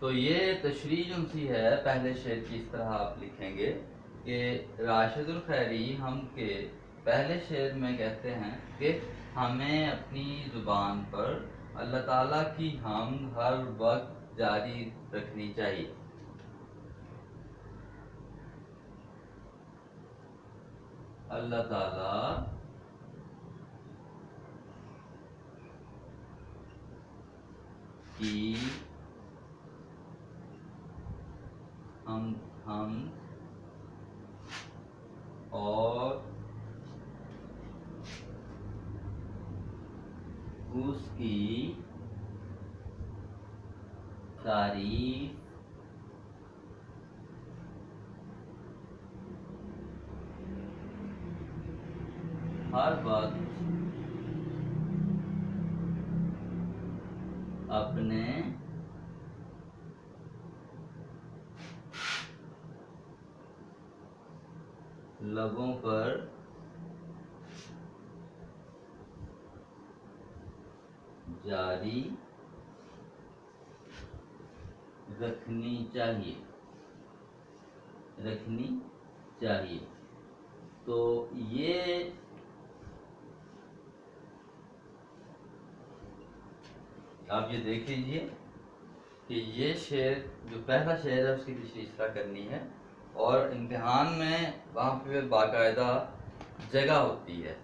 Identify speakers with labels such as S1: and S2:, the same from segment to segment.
S1: तो ये तशरीह जो सी है पहले शेर की इस तरह आप लिखेंगे कि राशिदुल खैरी हम के पहले शेर में कहते हैं कि हमें अपनी ज़ुबान पर अल्लाह ताला की हमद हर वक्त जारी रखनी चाहिए। अल्लाह ताला की हम और उसकी तारीफ हर वक्त अपने लबों पर जारी रखनी चाहिए। तो ये आप ये देख लीजिए कि ये शेर जो पहला शेर है उसकी तशरीह इस तरह करनी है, और इम्तिहान में वहाँ पे बाकायदा जगह होती है,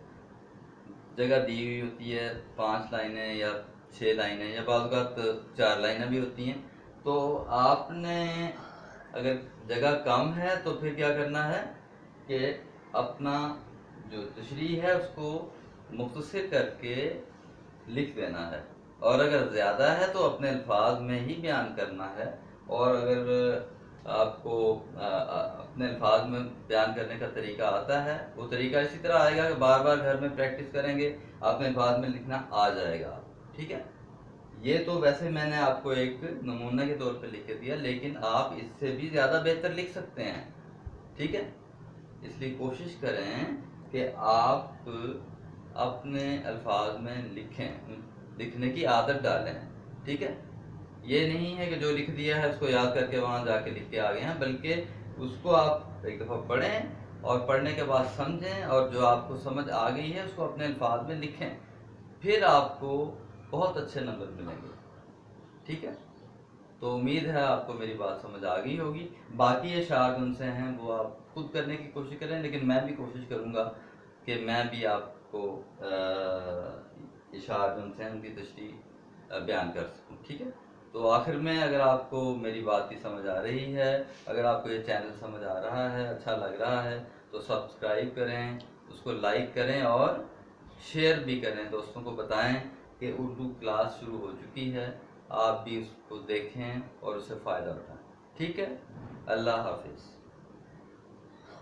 S1: जगह दी हुई होती है, 5 लाइनें या 6 लाइनें या बाज़ औक़ात 4 लाइनें भी होती हैं। तो आपने अगर जगह कम है तो फिर क्या करना है कि अपना जो तशरीह है उसको मुख्तसर करके लिख देना है, और अगर ज़्यादा है तो अपने अल्फाज में ही बयान करना है। और अगर आपको अपने अल्फाज में बयान करने का तरीका आता है, वो तरीका इसी तरह आएगा कि बार बार घर में प्रैक्टिस करेंगे, अपने अल्फाज में लिखना आ जाएगा। ठीक है, ये तो वैसे मैंने आपको एक नमूने के तौर पे लिख के दिया, लेकिन आप इससे भी ज़्यादा बेहतर लिख सकते हैं। ठीक है, इसलिए कोशिश करें कि आप अपने अल्फाज में लिखने की आदत डालें। ठीक है, ये नहीं है कि जो लिख दिया है उसको याद करके वहाँ जाके लिख के आ गए हैं, बल्कि उसको आप एक दफ़ा पढ़ें और पढ़ने के बाद समझें, और जो आपको समझ आ गई है उसको अपने अल्फाज में लिखें, फिर आपको बहुत अच्छे नंबर मिलेंगे। ठीक है, तो उम्मीद है आपको मेरी बात समझ आ गई होगी। बाकी ये अशआर उनसे हैं वो आप खुद करने की कोशिश करें, लेकिन मैं भी कोशिश करूँगा कि मैं भी आपको अशआर उनसे हैं उनकी तशरीह बयान कर सकूँ। ठीक है, तो आखिर में अगर आपको मेरी बात की समझ आ रही है, अगर आपको ये चैनल समझ आ रहा है, अच्छा लग रहा है, तो सब्सक्राइब करें, उसको लाइक करें और शेयर भी करें, दोस्तों को बताएं कि उर्दू क्लास शुरू हो चुकी है, आप भी उसको देखें और उससे फ़ायदा उठाएं। ठीक है, अल्लाह हाफिज़।